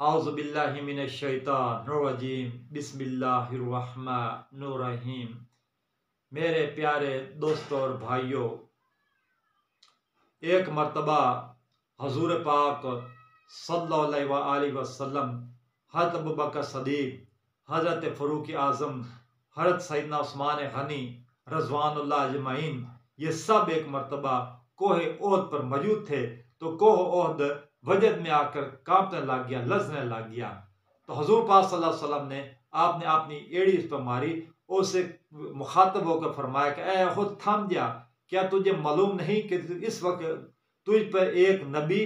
आउज़ुबिल्लाहि मिनश्शैतानिर्रजीम बिस्मिल्लाहिर्रहमानिर्रहीम। मेरे प्यारे दोस्तों और भाइयों, एक मर्तबा हजूर पाक सल्लल्लाहु अलैहि वसल्लम, हज़रत अबू बकर सदीक, हज़रत फ़ारूक आज़म, हज़रत सैयदना उस्मान गनी रज़वानुल्लाह अजमईन, ये सब एक मर्तबा कोहे ओहद पर मौजूद थे। तो कोह ओहद वजद में आकर कांपने लग गया, लरजने लग गया। तो हजूर पाक सल्लल्लाहु अलैहि वसल्लम ने आपने अपनी एड़ी उस पर मारी और उसे मुखातब होकर फरमाया कि ऐ ओहद थम जा, क्या तुझे मालूम नहीं कि इस वक्त तुझ पर एक नबी,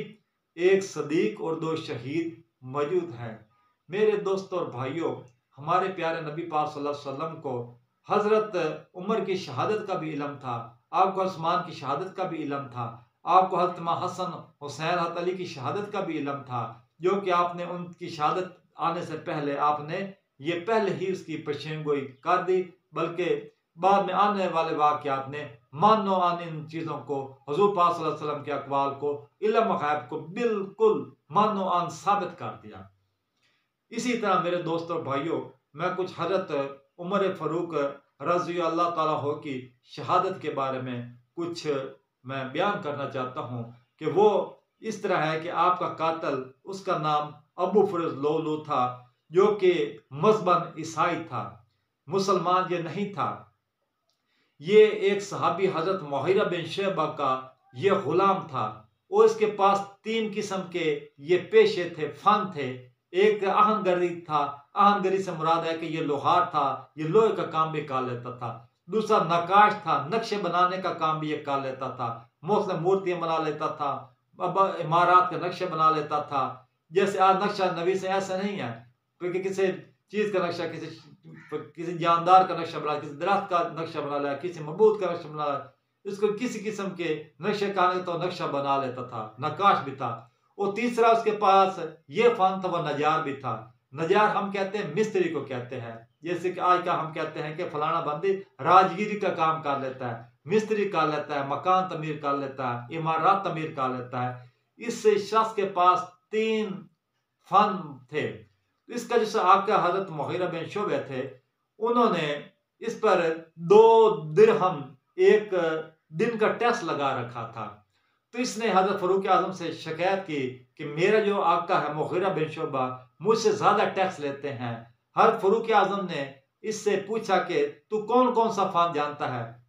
एक सदीक और दो शहीद मौजूद हैं। मेरे दोस्तों और भाइयों, हमारे प्यारे नबी पाक सल्लल्लाहु अलैहि वसल्लम को हजरत उमर की शहादत का भी इल्म था, आपको उस्मान की शहादत का भी इल्म था, आपको हज़रत हसन हुसैन हज़रत अली की शहादत का भी इल्म था, जो कि आपने उनकी शहादत आने से पहले आपने ये पहले ही उसकी पेशेनगोई कर दी, बल्कि बाद में आने वाले वाक़यात ने मानो आन इन चीज़ों को, हुज़ूर पाक सल्लल्लाहु अलैहि वसल्लम के अक़वाल को, इल्म गैब को बिल्कुल मानो आन साबित कर दिया। इसी तरह मेरे दोस्तों और भाइयों, मैं कुछ हज़रत उमर फ़ारूक रज़ी अल्लाह ताला हो की शहादत के बारे में कुछ मैं बयान करना चाहता हूँ कि वो इस तरह है कि आपका कातल, उसका नाम अबू फ़रज़ लोलू था, जो कि मज़हबन ईसाई था, मुसलमान ये नहीं था। ये एक सहाबी हज़रत मुग़ीरा बिन शुअबा का ये ग़ुलाम था और इसके पास तीन किस्म के ये पेशे थे, फ़न थे। एक आहनगरी था, आहनगरी से मुराद है कि ये लोहार था, ये लोहे का काम भी कर लेता था। दूसरा नक्काश था, नक्शे बनाने का काम भी ये कर लेता था, मुख्तलिफ मूर्तियाँ बना लेता था, इमारत के नक्शे बना लेता था। जैसे आज नक्शा नवीस ऐसा नहीं है क्योंकि किसी चीज़ का नक्शा, किसी जानदार का नक्शा बना, किसी दरख्त का नक्शा बना लिया, किसी मबूद का नक्शा बना लिया, इसको किसी किस्म के नक्शे का तो नक्शा बना लेता था, नक्काश भी था। और तीसरा उसके पास ये फन था, वह नजार भी था। नजार हम कहते हैं मिस्त्री को कहते हैं, जैसे कि आज का हम कहते हैं कि फलाना बंदी राजगिरी का काम कर लेता है, मिस्त्री कर लेता है, मकान तमीर कर लेता है, इमारत तमीर कर लेता है। इस शख्स के पास तीन फन थे। इसका जो आका हजरत मुग़ीरा बिन शुअबा थे, उन्होंने इस पर 2 दिरहम एक दिन का टैक्स लगा रखा था। तो इसने हजरत फ़ारूक आज़म से शिकायत की कि मेरा जो आका है मुग़ीरा बिन शुअबा मुझसे ज़्यादा टैक्स लेते हैं। हजरत फ़ारूक आज़म ने इससे पूछा कि तू कौन कौन सा फ़न जानता है,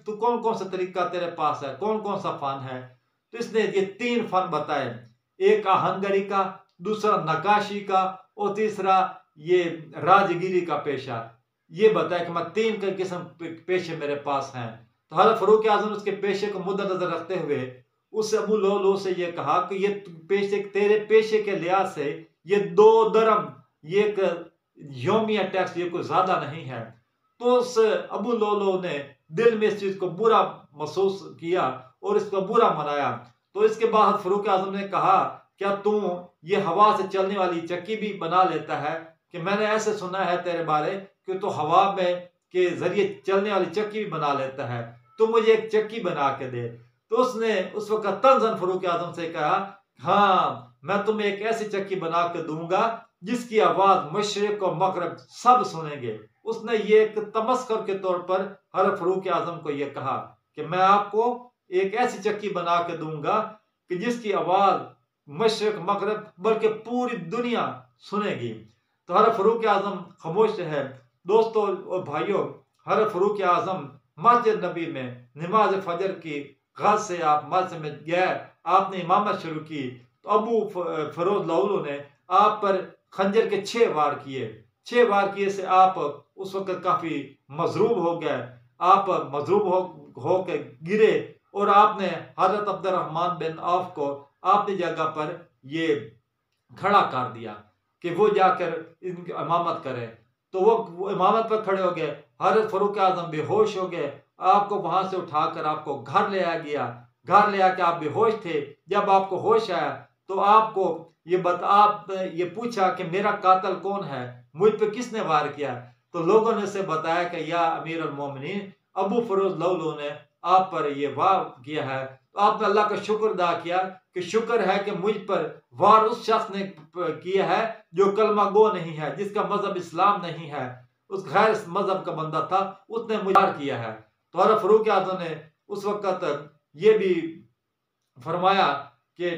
तू कौन कौन सा तरीका तेरे पास है, कौन कौन सा फ़न है। तो इसने ये 3 फ़न बताए, एक आहनगरी का, दूसरा नक्काशी का और तीसरा ये राजगिरी का पेशा। ये बताया कि मैं 3 किस्म पेशे मेरे पास हैं। तो हज़रत फ़ारूक आज़म उसके पेशे को मुद्देनज़र रखते हुए उस अबू लौलो से ये कहा कि ये पेशे, तेरे पेशे के लिहाज से ये 2 दरम, ये एक यौमिया टैक्स, ये कोई ज़्यादा नहीं है। तो उस अबू लौलो ने दिल में इस चीज़ को बुरा महसूस किया और इसको बुरा मनाया। तो इसके बाद फ़ारूक आज़म ने कहा, क्या तू ये हवा से चलने वाली चक्की भी बना लेता है? कि मैंने ऐसे सुना है तेरे बारे कि तू हवा में के जरिए चलने वाली चक्की भी बना लेता है, तो मुझे एक चक्की बना के दे। तो उसने उस वक्त तंज़न फ़ारूक आज़म से कहा, हाँ मैं तुम्हें एक ऐसी चक्की बना के दूंगा जिसकी आवाज़ मशरिक़ और मग़रिब सब सुनेंगे। उसने ये एक तमस्खुर के तौर पर हज़रत फ़ारूक आज़म को यह कहा कि मैं आपको एक ऐसी चक्की बना के दूंगा कि जिसकी आवाज़ मशरिक़ मग़रिब बल्कि पूरी दुनिया सुनेगी। तो हज़रत फ़ारूक आज़म खामोश है। दोस्तों और भाइयों, हज़रत फ़ारूक आज़म मस्जिद नबी में नमाज फजर की गज़ से आप मस्जिद में गए, आपने इमामत शुरू की। तो अबू फ़रोज़ लौलो ने आप पर खंजर के 6 वार किए। 6 वार किए से आप उस वक्त काफ़ी मजरूब हो गए, आप मजरूब हो के गिरे और आपने हज़रत अब्दुर्रहमान बिन औफ को आपने जगह पर ये खड़ा कर दिया कि वो जाकर इनकी इमामत करे। तो वो इमामत पर खड़े हो गए। हज़रत फ़ारूक आज़म बेहोश हो गए। आपको वहां से उठाकर आपको घर ले आया गया। घर ले आके आप बेहोश थे। जब आपको होश आया तो आपको आप ये पूछा कि मेरा कातल कौन है, मुझ पर किसने वार किया। तो लोगों ने से बताया कि या अमीर अल मोमिनीन, अबू फ़रोज़ लौलो ने आप पर ये वार किया है। आपने अल्लाह का शुक्र अदा किया कि शुक्र है कि मुझ पर वार उस शख्स ने किया है जो कलमा गो नहीं है, जिसका मजहब इस्लाम नहीं है, उस गैर मजहब का बंदा था, उसने मुझे वार किया है। तो हज़रत फ़ारूक आज़म ने उस वक्त ये भी फरमाया कि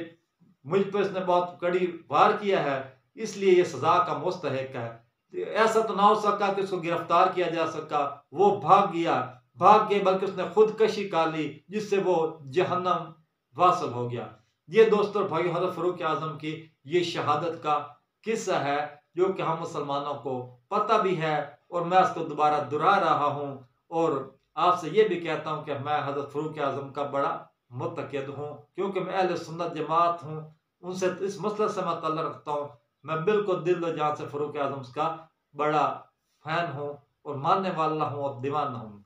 मुझ पर इसने बहुत कड़ी वार किया है, इसलिए ये सजा का मुस्तहिक है। ऐसा तो ना हो सका कि उसको गिरफ्तार किया जा सका, वो भाग गया, भाग के बल्कि उसने खुदकशी कर ली, जिससे वो जहन्नम वासल हो गया। ये दोस्तों और भाई हज़रत फ़ारूक आज़म की ये शहादत का किस्सा है, जो कि हम मुसलमानों को पता भी है, और मैं उसको दोबारा दोहरा रहा हूँ। और आपसे ये भी कहता हूँ कि मैं हज़रत फ़ारूक आज़म का बड़ा मुतक़िद हूँ, क्योंकि मैं अहले सुन्नत जमात हूँ, उनसे इस मसले से मैं ताल्लुक़ रखता हूँ। मैं बिल्कुल दिल व जान से फ़ारूक आज़म का बड़ा फ़ैन हूँ और मानने वाला हूँ और दीवाना हूँ।